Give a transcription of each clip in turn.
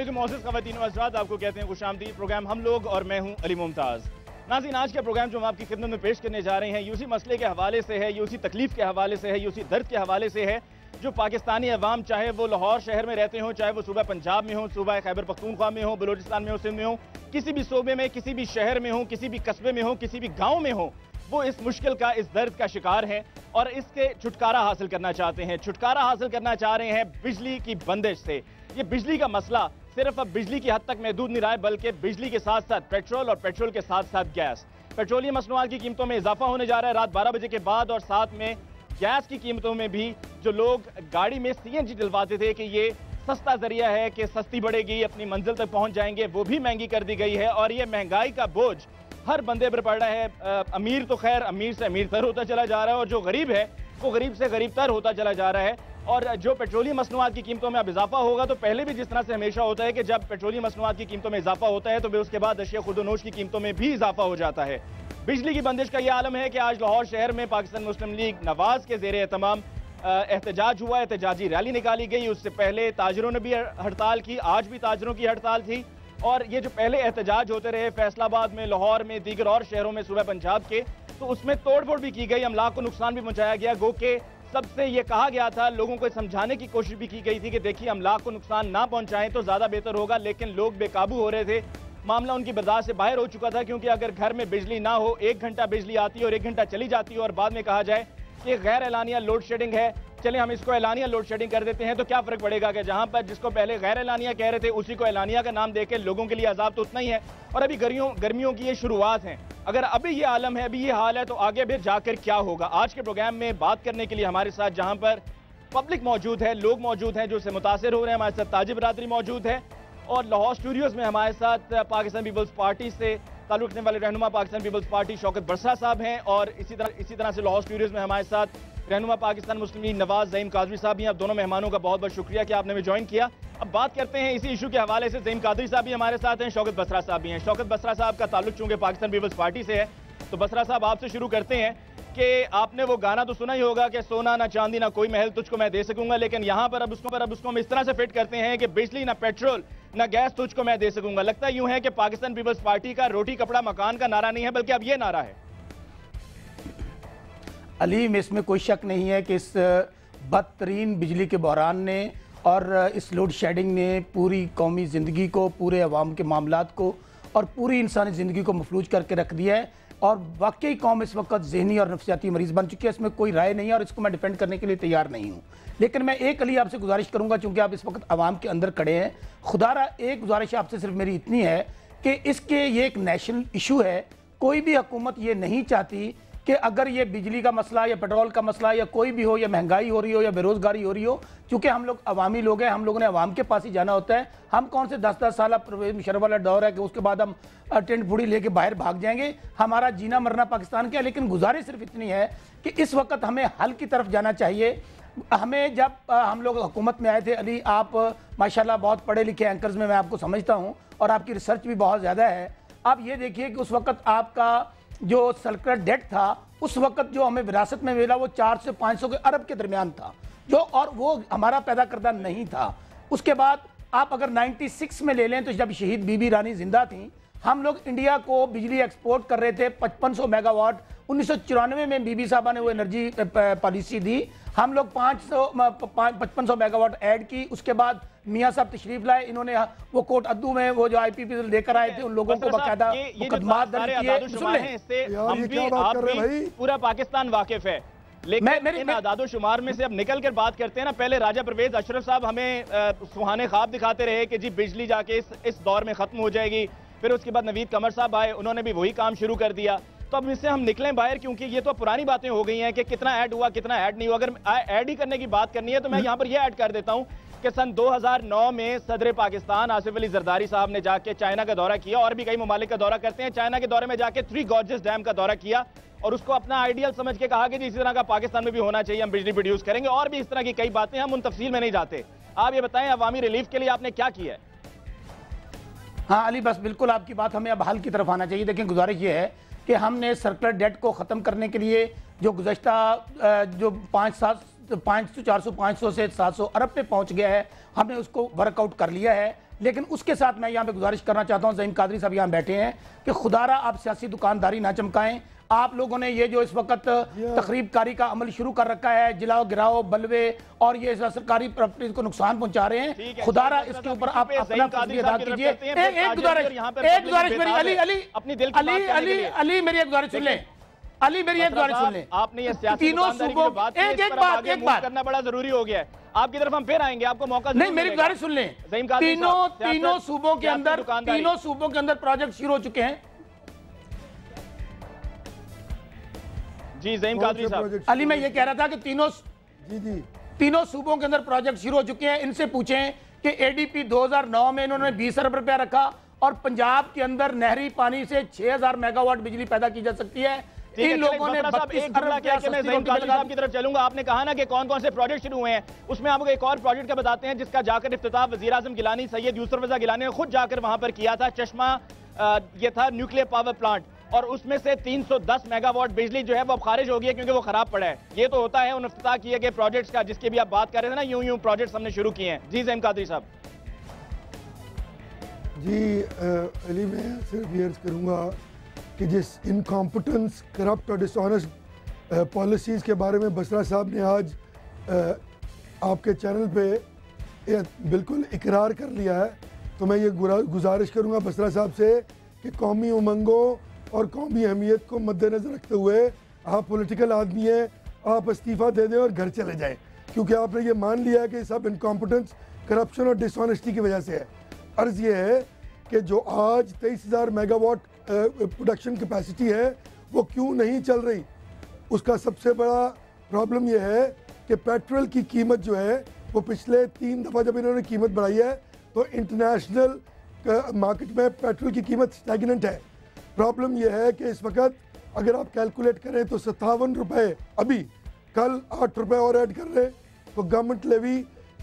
अस्सलाम वालेकुम ख़वातीन व हज़रात, आपको कहते हैं खुशामदीद। प्रोग्राम हम लोग और मैं हूं अली मुमताज़। नाज़रीन, आज का प्रोग्राम जो हम आपकी खिदमत में पेश करने जा रहे हैं यूसी मसले के हवाले से है, यूसी तकलीफ के हवाले से है, यूसी दर्द के हवाले से है जो पाकिस्तानी अवाम, चाहे वो लाहौर शहर में रहते हों, चाहे वो सूबा पंजाब में हो, सूबा खैबर पख्तूनख्वा में हो, बलूचिस्तान में हो, सिंध में हो, किसी भी सूबे में, किसी भी शहर में हो, किसी भी कस्बे में हो, किसी भी गाँव में हो, वो इस मुश्किल का, इस दर्द का शिकार है और इसके छुटकारा हासिल करना चाहते हैं। छुटकारा हासिल करना चाह रहे हैं बिजली की बंदिश से। ये बिजली का मसला सिर्फ अब बिजली की हद तक महदूद नहीं रहा है, बल्कि बिजली के साथ साथ पेट्रोल और पेट्रोल के साथ साथ गैस, पेट्रोलियम मसनूआत की कीमतों में इजाफा होने जा रहा है रात 12 बजे के बाद, और साथ में गैस की कीमतों में भी जो लोग गाड़ी में सीएनजी डलवाते थे कि ये सस्ता जरिया है कि सस्ती बढ़ेगी, अपनी मंजिल तक पहुंच जाएंगे, वो भी महंगी कर दी गई है। और ये महंगाई का बोझ हर बंदे पर पड़ रहा है। अमीर तो खैर अमीर से अमीर तर होता चला जा रहा है और जो गरीब है वो गरीब से गरीब तर होता चला जा रहा है। और जो पेट्रोलियम मसनूआत की कीमतों में अब इजाफा होगा, तो पहले भी जिस तरह से हमेशा होता है कि जब पेट्रोलियम मसनूआत की कीमतों में इजाफा होता है तो फिर उसके बाद अशिया खुर्दोनोश की कीमतों में भी इजाफा हो जाता है। बिजली की बंदिश का यह आलम है कि आज लाहौर शहर में पाकिस्तान मुस्लिम लीग नवाज के जेर एहतमाम एहतजाज हुआ, एहतजाजी रैली निकाली गई। उससे पहले ताजरों ने भी हड़ताल की, आज भी ताजरों की हड़ताल थी। और ये जो पहले एहतजाज होते रहे फैसलाबाद में, लाहौर में, दीगर और शहरों में सूबा पंजाब के, तो उसमें तोड़फोड़ भी की गई, अमलाक को नुकसान भी पहुंचाया गया। गो के सबसे ये कहा गया था, लोगों को समझाने की कोशिश भी की गई थी कि देखिए अमलाक को नुकसान ना पहुंचाएं तो ज्यादा बेहतर होगा, लेकिन लोग बेकाबू हो रहे थे। मामला उनकी बर्दाश्त से बाहर हो चुका था, क्योंकि अगर घर में बिजली ना हो, 1 घंटा बिजली आती है और 1 घंटा चली जाती है और बाद में कहा जाए कि गैर एलानिया लोड शेडिंग है, चलिए हम इसको एलानिया लोड शेडिंग कर देते हैं, तो क्या फर्क पड़ेगा कि जहां पर जिसको पहले गैर एलानिया कह रहे थे उसी को एलानिया का नाम देकर लोगों के लिए अजाब तो उतना ही है। और अभी गर्मियों की ये शुरुआत है, अगर अभी ये आलम है, अभी ये हाल है, तो आगे भी जाकर क्या होगा। आज के प्रोग्राम में बात करने के लिए हमारे साथ जहां पर पब्लिक मौजूद है, लोग मौजूद हैं जो इससे मुतासिर हो रहे हैं, हमारे साथ ताजिर बरादरी मौजूद है और लाहौर स्टूडियोज में हमारे साथ पाकिस्तान पीपल्स पार्टी से ताल्लुक रखने वाले रहनुमा पाकिस्तान पीपल्स पार्टी शौकत बरसरा साहब हैं, और इसी तरह से लाहौर स्टूडियोज में हमारे साथ रहनुमा पाकिस्तान मुस्लिम लीग नवाज ज़ईम कादरी साहब भी। आप दोनों मेहमानों का बहुत बहुत शुक्रिया कि आपने हमें ज्वाइन किया। अब बात करते हैं इसी इशू के हवाले से। ज़ईम कादरी साहब भी हमारे साथ हैं, शौकत बरसरा साहब भी हैं। शौकत बरसरा साहब का ताल्लुक चूंकि पाकिस्तान पीपल्स पार्टी से है, तो बरसरा साहब आपसे शुरू करते हैं कि आपने वो गाना तो सुना ही होगा कि सोना ना चांदी ना कोई महल तुझको मैं दे सकूंगा, लेकिन यहाँ पर अब उसको हम इस तरह से फिट करते हैं कि बिजली ना पेट्रोल ना गैस तुझको मैं दे सकूंगा। लगता यूं है कि पाकिस्तान पीपल्स पार्टी का रोटी कपड़ा मकान का नारा नहीं है, बल्कि अब ये नारा है। अली, में इसमें कोई शक नहीं है कि इस बदतरीन बिजली के बहरान ने और इस लोड शेडिंग ने पूरी कौमी ज़िंदगी को, पूरे अवाम के मामलात को और पूरी इंसानी ज़िंदगी को मफलूज करके रख दिया है। और वाकई कौम इस वक्त जहनी और नफ्सियाती मरीज़ बन चुकी है, इसमें कोई राय नहीं है और इसको मैं डिफेंड करने के लिए तैयार नहीं हूँ। लेकिन मैं एक अली आपसे गुजारिश करूँगा, चूँकि आप इस वक्त आवाम के अंदर खड़े हैं, खुदारा एक गुजारिश आपसे सिर्फ मेरी इतनी है कि इसके ये एक नेशनल इशू है। कोई भी हुकूमत ये नहीं चाहती कि अगर ये बिजली का मसला या पेट्रोल का मसला या कोई भी हो, या महंगाई हो रही हो या बेरोज़गारी हो रही हो, क्योंकि हम लोग अवामी लोग हैं, हम लोगों ने अवाम के पास ही जाना होता है। हम कौन से 10-10 साल परवेज़ मुशर्रफ वाला दौर है कि उसके बाद हम टेंट फुड़ी लेके बाहर भाग जाएंगे। हमारा जीना मरना पाकिस्तान का है। लेकिन गुजारिश सिर्फ इतनी है कि इस वक्त हमें हल की तरफ जाना चाहिए। हमें जब हम लोग हुकूमत में आए थे, अली आप माशाल्लाह बहुत पढ़े लिखे एंकर्स में मैं आपको समझता हूँ और आपकी रिसर्च भी बहुत ज़्यादा है। आप ये देखिए कि उस वक्त आपका जो सर्कुलर डेट था, उस वक्त जो हमें विरासत में मिला वो 400 से 500 के अरब के दरमियान था, जो और वो हमारा पैदा करदा नहीं था। उसके बाद आप अगर 96 में ले लें तो जब शहीद बीबी रानी जिंदा थी, हम लोग इंडिया को बिजली एक्सपोर्ट कर रहे थे 5500 मेगावाट। 1994 में बीबी साहबा ने वो एनर्जी पॉलिसी दी, हम लोग 5500 मेगावाट ऐड की। उसके बाद मियाँ साहब तशरीफ लाए, इन्होंने वो कोट अद्दू में वो जो आईपीपी लेकर आए थे उन लोगों को बाकायदा मुकदमात दर्ज किए। पूरा पाकिस्तान वाकिफ है, लेकिन इन आदादो शुमार में से अब निकल कर बात करते हैं ना। पहले राजा परवेज अशरफ साहब हमें सुहाने ख्वाब दिखाते रहे कि जी बिजली जाके इस दौर में खत्म हो जाएगी, फिर उसके बाद नवीद कमर साहब आए, उन्होंने भी वही काम शुरू कर दिया। तो अब इससे हम निकलें बाहर, क्योंकि ये तो पुरानी बातें हो गई हैं कि कितना ऐड हुआ कितना ऐड नहीं हुआ। अगर ऐड ही करने की बात करनी है तो मैं यहाँ पर यह ऐड कर देता हूँ कि सन 2009 में सदर पाकिस्तान आसिफ अली जरदारी साहब ने जाके चाइना का दौरा किया, और भी कई ममालिक का दौरा करते हैं। चाइना के दौरे में जाके 3 गॉर्जेस डैम का दौरा किया और उसको अपना आइडियल समझ के कहा कि जी इसी तरह का पाकिस्तान में भी होना चाहिए, हम बिजली प्रोड्यूस करेंगे, और भी इस तरह की कई बातें। हम उन तफसील में नहीं जाते। आप ये बताएं अवामी रिलीफ के लिए आपने क्या किया है? हाँ अली, बस बिल्कुल आपकी बात, हमें अब हल की तरफ आना चाहिए। देखिए गुजारिश ये है कि हमने सर्कुलर डेट को ख़त्म करने के लिए जो गुज़श्ता जो 500 400 500 से 700 अरब पे पहुंच गया है, हमने उसको वर्कआउट कर लिया है। लेकिन उसके साथ मैं यहाँ पे गुजारिश करना चाहता हूँ, ज़हीम कादरी साहब यहाँ बैठे हैं, कि खुदारा आप सियासी दुकानदारी ना चमकाएं। आप लोगों ने ये जो इस वक्त तखरीबकारी का अमल शुरू कर रखा है, जिलाओ गिराओ बलवे और ये सरकारी प्रॉपर्टीज को नुकसान पहुंचा रहे हैं, खुदारा इसके ऊपर आप अपना फर्ज अदा कीजिए। एक गुजारिश मेरी, अली मेरी एक गुजारिश सुन लें, अली मेरी एक गुजारिश सुन लें। आपने ये तीनों सूबों एक बात करना बड़ा जरूरी हो गया है। आपकी तरफ हम फिर आएंगे, आपको मौका नहीं, मेरी गुजारिश सुन लें। तीनों सूबों के अंदर प्रोजेक्ट शुरू हो चुके हैं। जी ज़हीम कादरी साहब, अली मैं ये कह रहा था कि तीनों सूबों के अंदर प्रोजेक्ट शुरू हो चुके हैं। इनसे पूछें कि एडीपी 2009 में इन्होंने 20 अरब रुपया रखा और पंजाब के अंदर नहरी पानी से 6000 मेगावाट बिजली पैदा की जा सकती है। इन लोगों ने 32 अरब रुपया साहब की तरफ चलूंगा। आपने कहा ना कि कौन कौन से प्रोजेक्ट शुरू हुए हैं, उसमें आपको एक और प्रोजेक्ट का बताते हैं जिसका जाकर इफ्तिताह वज़ीर आज़म गिलानी सैयद यूसुफ रज़ा गिलानी ने खुद जाकर वहां पर किया था। चश्मा ये था न्यूक्लियर पावर प्लांट, और उसमें से 310 मेगावाट बिजली जो है वो अब खारिज हो गई है क्योंकि वो खराब पड़ा है। ये तो होता है उन इफ्तिताह किए गए प्रोजेक्ट्स का जिसकी भी आप बात कर रहे थे ना, यूं प्रोजेक्ट्स हमने शुरू किए हैं। जी ज़हीम कादरी साहब। जी अली, मैं सिर्फ ये अर्ज करूँगा कि जिस इनकॉम्पिटेंस, करप्ट और डिसऑनेस्ट पॉलिसीज़ के बारे में बसरा साहब ने आज आपके चैनल पे बिल्कुल इकरार कर लिया है, तो मैं ये गुजारिश करूँगा बसरा साहब से कि कौमी उमंगों और कौमी अहमियत को मद्देनज़र रखते हुए आप पॉलिटिकल आदमी हैं, आप इस्तीफ़ा दे दें और घर चले जाएं, क्योंकि आपने ये मान लिया है कि सब इनकॉम्पिटेंस, करप्शन और डिसऑनेस्टी की वजह से है। अर्ज़ ये है कि जो आज 23,000 मेगावाट प्रोडक्शन कैपेसिटी है वो क्यों नहीं चल रही। उसका सबसे बड़ा प्रॉब्लम यह है कि पेट्रोल की कीमत जो है वो पिछले 3 दफ़ा जब इन्होंने कीमत बढ़ाई है तो इंटरनेशनल मार्केट में पेट्रोल की कीमत स्टैग्नेंट है। प्रॉब्लम यह है कि इस वक्त अगर आप कैलकुलेट करें तो 57 रुपये, अभी कल 8 रुपये और ऐड कर लें तो गवर्नमेंट लेवी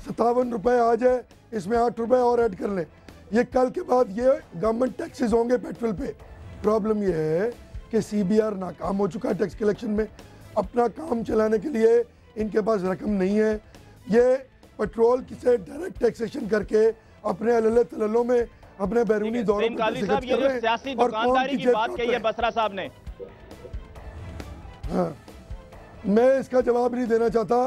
57 रुपये आ जाए, इसमें 8 रुपये और ऐड कर लें, ये कल के बाद ये गवर्नमेंट टैक्सेस होंगे पेट्रोल पे। प्रॉब्लम ये है कि CBR नाकाम हो चुका है टैक्स कलेक्शन में, अपना काम चलाने के लिए इनके पास रकम नहीं है। ये पेट्रोल से डायरेक्ट टैक्सेशन करके अपने अल्ल तल्लों में अपने बैरूनी दौरों पर सियासी दुकानदारी की बात कही है बसरा साहब ने। हाँ, मैं इसका जवाब नहीं देना चाहता,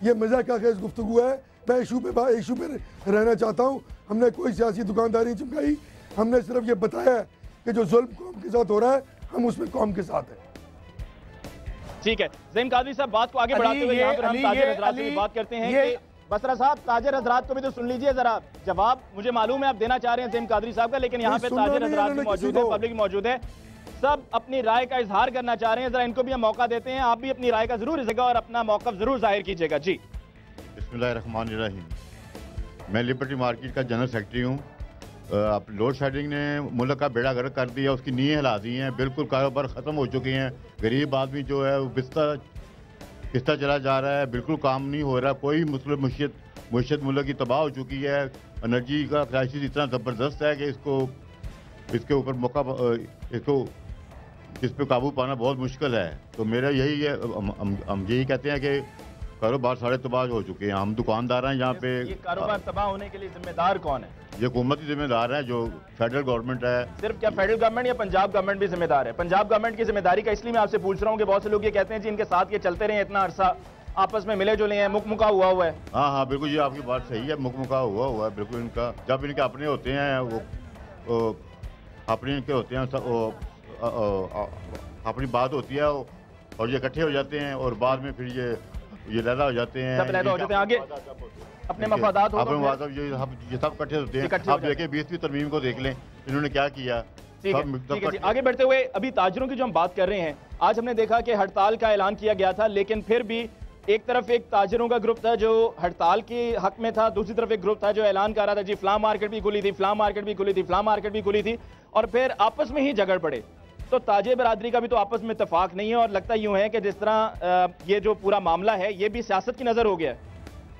ये मज़ाक का खेज गुफ्तगू है। मैं इशू पे रहना चाहता हूँ। हमने कोई सियासी दुकानदारी चमकाई, हमने सिर्फ ये बताया कि जो जुल्म कौम के साथ हो रहा है हम उसमें कौम के साथ हैं। ठीक है ज़हीम कादरी साहब, बात को आगे बढ़ाते हुए यहाँ पर हम ताजिर हज़रात से भी बात करते हैं कि बसरा साहब, ताजिर हज़रात को भी तो सुन लीजिए जरा। जवाब मुझे मालूम है आप देना चाह रहे हैं ज़हीम कादरी साहब का, लेकिन यहाँ पे ताजिर हज़रात भी मौजूद है, पब्लिक मौजूद है, सब अपनी राय का इजहार करना चाह रहे हैं। जरा इनको भी हम मौका देते हैं, आप भी अपनी राय का जरूर इजहार और अपना मौक़िफ़ जरूर जाहिर कीजिएगा। जी बिस्मिल्लाहिर्रहमानिर्रहीम। मैं लिबर्टी मार्केट का जनरल सेक्रेटरी हूँ। आप लोड शेडिंग ने मुल्क का बेड़ा गर्क कर दिया, उसकी नींहें हिला दी हैं, बिल्कुल कारोबार ख़त्म हो चुके हैं। गरीब आदमी जो है वो पिस्ता चला जा रहा है, बिल्कुल काम नहीं हो रहा। कोई मुशीयत मुल्क की तबाह हो चुकी है। एनर्जी का क्राइसिस इतना ज़बरदस्त है कि इसके ऊपर इस पर काबू पाना बहुत मुश्किल है। तो मेरा यही है, हम यही कहते हैं कि कारोबार सारे तबाह हो चुके हैं। हम दुकानदार हैं यहाँ पे। ये कारोबार तबाह होने के लिए जिम्मेदार कौन है? ये हुकूमत ही जिम्मेदार है, जो फेडरल गवर्नमेंट है। सिर्फ क्या फेडरल गवर्नमेंट या पंजाब गवर्नमेंट भी जिम्मेदार है? पंजाब गवर्नमेंट की जिम्मेदारी का इसलिए मैं आपसे पूछ रहा हूँ कि बहुत से लोग ये कहते हैं जी इनके साथ ये चलते रहे इतना अरसा, आपस में मिले जुले हैं, मुकमुका हुआ है। हाँ, बिल्कुल ये आपकी बात सही है, मुकमुका हुआ है बिल्कुल। इनका जब इनके अपने होते हैं वो अपने इनके होते हैं, अपनी बात होती है और ये इकट्ठे हो जाते हैं और बाद में फिर ये लैला हो जाते हैं, सब लैला हो जाते हैं, आगे अपने मफादात हो ये सब इकट्ठे होते हैं। आप देखिए 20वीं तरमीम को देख लें, इन्होंने क्या किया। ठीक है, आगे बढ़ते हुए अभी ताजरों की जो हम बात कर रहे हैं, आज हमने देखा कि हड़ताल का ऐलान किया गया था, लेकिन फिर भी एक तरफ एक ताजरों का ग्रुप था जो हड़ताल के हक में था, दूसरी तरफ एक ग्रुप था जो ऐलान कर रहा था जी फलां मार्केट भी खुली थी, फलां मार्केट भी खुली थी, फलां मार्केट भी खुली थी, और फिर आपस में ही झगड़ पड़े। तो ताजे बरादरी का भी तो आपस में इत्तेफाक नहीं है, और लगता यूं है कि जिस तरह ये जो पूरा मामला है ये भी सियासत की नज़र हो गया है।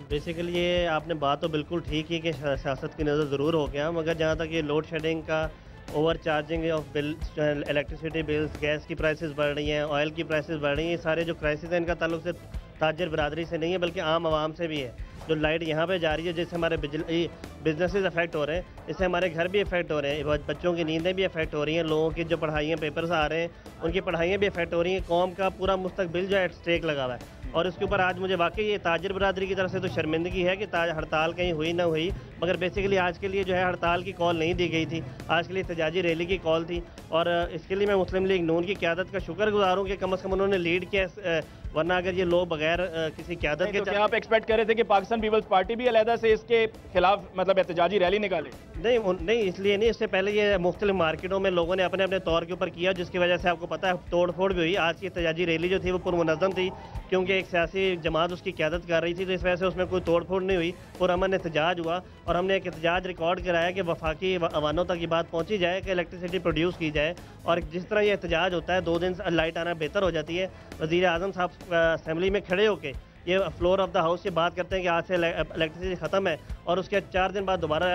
बेसिकली ये आपने बात तो बिल्कुल ठीक ही कि सियासत की नज़र ज़रूर हो गया, मगर जहाँ तक ये लोड शेडिंग का, over charging of bill, electricity bills, gas की प्राइसेस बढ़ रही हैं, ऑयल की प्राइसेस बढ़ रही हैं, ये सारे जो क्राइसिस हैं इनका ताल्लुक सिर्फ ताजर बरादरी से नहीं है बल्कि आम आवाम से भी है। जो लाइट यहाँ पे जा रही है, जिससे हमारे बिजनेसेस अफेक्ट हो रहे हैं, इससे हमारे घर भी अफेक्ट हो रहे हैं, बच्चों की नींदें भी अफेक्ट हो रही हैं, लोगों की जो पढ़ाइयाँ पेपर्स आ रहे हैं उनकी पढ़ाइयाँ भी अफेक्ट हो रही हैं, कौम का पूरा मुस्तकबिल जो है स्टेक लगा हुआ है। और इसके ऊपर आज मुझे वाकई ये ताजिर बरादरी की तरफ से तो शर्मिंदगी है कि हड़ताल कहीं हुई ना हुई, मगर बेसिकली आज के लिए जो है हड़ताल की कॉल नहीं दी गई थी, आज के लिए एहतजाजी रैली की कॉल थी। और इसके लिए मैं मुस्लिम लीग नून की क़यादत का शुक्रगुजार हूँ कि कम से कम उन्होंने लीड किया, वरना अगर ये लोग बगैर किसी क़यादत के आप एक्सपेक्ट कर रहे थे कि पाकिस्तान पीपल्स पार्टी भी अलहदा से इसके खिलाफ मतलब एहतजाजी रैली निकाले? नहीं, इसलिए नहीं, इससे पहले ये मुख्तलिफ मार्केटों में लोगों ने अपने अपने तौर के ऊपर किया, जिसकी वजह से आपको पता है तोड़ फोड़ भी हुई। आज की एहतजाजी रैली जो थी वो पुरमुनज़्ज़म थी, क्योंकि एक सियासी जमात उसकी क़यादत कर रही थी, तो इस वजह से उसमें कोई तोड़ फोड़ नहीं हुई, पुरअमन एहतजाज हुआ। और हमने एक एहतजाज रिकॉर्ड कराया कि वफाकी अवानों तक ये बात पहुँची जाए कि इलेक्ट्रिसिटी प्रोड्यूस की जाए। और जिस तरह ये एहतजाज होता है 2 दिन लाइट आना बेहतर हो जाती है। वज़ीर आज़म साहब असम्बली में खड़े होकर ये फ्लोर ऑफ द हाउस से बात करते हैं कि आज से इलेक्ट्रिसिटी खत्म है, और उसके 4 दिन बाद दोबारा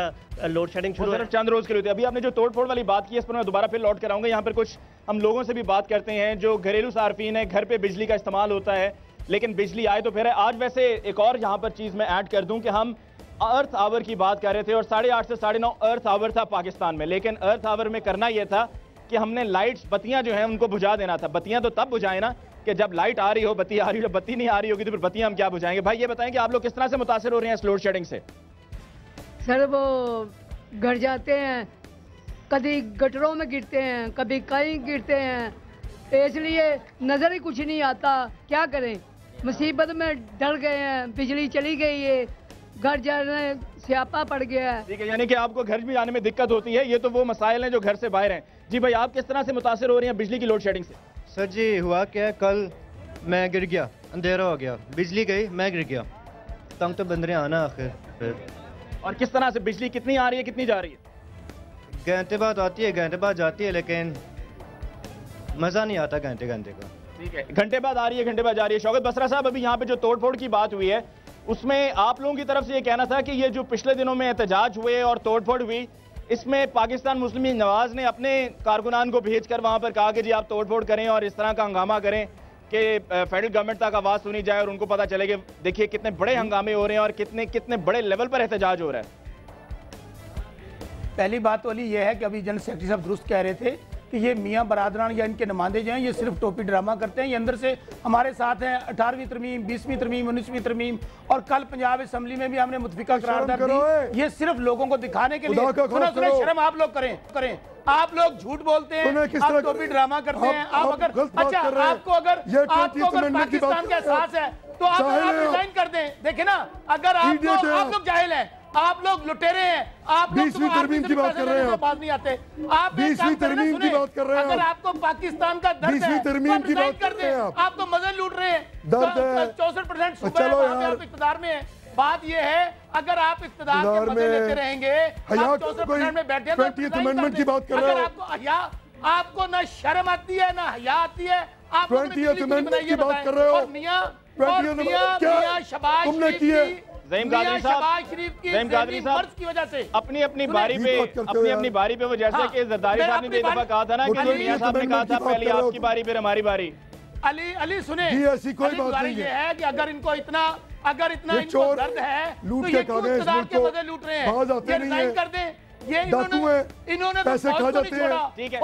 लोड शेडिंग शुरू है। चंद रोज के लिए अभी आपने जो तोड़ फोड़ वाली बात की इस पर मैं दोबारा फिर लौट कर आऊंगा। यहाँ पर कुछ हम लोगों से भी बात करते हैं जो घरेलू सार्फिन है, घर पे बिजली का इस्तेमाल होता है, लेकिन बिजली आए तो फिर है। आज वैसे एक और यहाँ पर चीज मैं ऐड कर दूं कि हम अर्थ आवर की बात कर रहे थे और 8:30 से 9:30 अर्थ आवर था पाकिस्तान में, लेकिन अर्थ आवर में करना यह था कि हमने लाइट्स बत्तियां जो हैं उनको बुझा देना था। बत्तियां तो तब बुझाए ना कि जब लाइट आ रही हो, बत्ती आ रही हो, जब बत्ती नहीं आ रही होगी तो फिर बत्तियां हम क्या बुझाएंगे? भाई ये बताएं कि आप लोग किस तरह से मुतासिर हो रहे हैं इस लोड शेडिंग से? सर वो घर जाते हैं, कभी गटरों में गिरते हैं, कभी कहीं गिरते हैं, इसलिए नज़र ही कुछ नहीं आता। क्या करें, मुसीबत में डर गए हैं, बिजली चली गई है, घर जाने स्यापा पड़ गया है। ठीक है, यानी कि आपको घर भी आने में दिक्कत होती है। ये तो वो मसाइल हैं जो घर से बाहर हैं। जी भाई, आप किस तरह से मुतासिर हो रही हैं बिजली की लोड शेडिंग से? सर जी हुआ क्या, कल मैं गिर गया, अंधेरा हो गया, बिजली गई, मैं गिर गया, तंग तो बंदरे आना आखिर फिर। और किस तरह से बिजली कितनी आ रही है, कितनी जा रही है? घंटे बाद आती है, घंटे बाद जाती है, लेकिन मज़ा नहीं आता घंटे का। ठीक है, घंटे बाद आ रही है, घंटे बाद जा रही है। शौकत बसरा साहब, अभी यहाँ पे जो तोड़ फोड़ की बात हुई है उसमें आप लोगों की तरफ से ये कहना था कि ये जो पिछले दिनों में एहतजाज हुए और तोड़ फोड़ हुई, इसमें पाकिस्तान मुस्लिम लीग नवाज ने अपने कारकुनान को भेजकर वहां पर कहा कि जी आप तोड़ फोड़ करें और इस तरह का हंगामा करें कि फेडरल गवर्नमेंट तक आवाज़ सुनी जाए और उनको पता चले कि देखिए कितने बड़े हंगामे हो रहे हैं और कितने बड़े लेवल पर एहतजाज हो रहा है। पहली बात वाली यह है कि अभी जनरल सेक्रेटरी साहब दुरुस्त कह रहे थे कि ये मियाँ बरादरान या इनके नुमाइंदे जो हैं ये सिर्फ टोपी ड्रामा करते हैं। ये अंदर से हमारे साथ हैं 18वीं तरमीम, 20वीं तरमीम, 19वीं तरमीम, और कल पंजाब असम्बली में भी हमने मुतफिका करारदाद दी। ये सिर्फ लोगों को दिखाने के लिए। शर्म आप लोग करें। आप लोग झूठ बोलते हैं, आप टोपी ड्रामा करते हैं। आप अगर आपको अगर पाकिस्तान का एहसास है तो आप रिजाइन कर दें। देखे ना, अगर आप लोग जाहिल हैं, आप लोग लुटेरे हैं, आप 20वीं तरमीम की बात कर रहे हैं, बात नहीं आते। आप 20वीं तरमीम की बात कर रहे हैं। अगर आपको पाकिस्तान का दर्द है, 20वीं तरमीम की बात कर रहे हैं। आप तो मजे लूट रहे हैं। दर्द है 64% चलो यार, आप इक़्तिदार में हैं। बात ये है, अगर आप इक़्तिदार के मजे लेते रहेंगे, 64% में बैठे, 20th अमेंडमेंट की बात कर रहे हो। आपको ना शर्म आती है ना हया आती है। आप 20th अमेंडमेंट की बात कर रहे हो। तुमने किए ज़हीम कादरी साहब की वजह से अपनी बारी पे वो जैसे कि जरदारी साहब ने एक दफा कहा था ना कि मियां साहब ने कहा था पहले आपकी बारी फिर हमारी बारी। अली सुने, ऐसी कोई बात नहीं है। है कि अगर इनको इतना इनको दर्द है लूट तो के ये इक़्तिदार के मजे लूट रहे हैं। बाज आते नहीं है, कर दें। ये इन्होंने पैसे खा जाते हैं। ठीक है,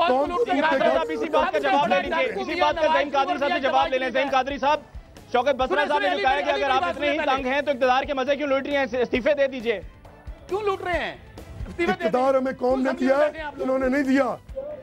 इसी बात का जवाब ले लीजिए, इसी बात का ज़हीम कादरी साहब से जवाब ले लें। ज़हीम कादरी साहब, शौकत बसरा साहब ने कहा है कि अगर आप इतने ही तंग हैं तो इक़्तिदार के मजे क्यों लूट रही हैं, इस्तीफे दे दीजिए। क्यों लूट रहे हैं? इक़्तिदार हमें कौम ने दिया है, इन्होंने नहीं दिया।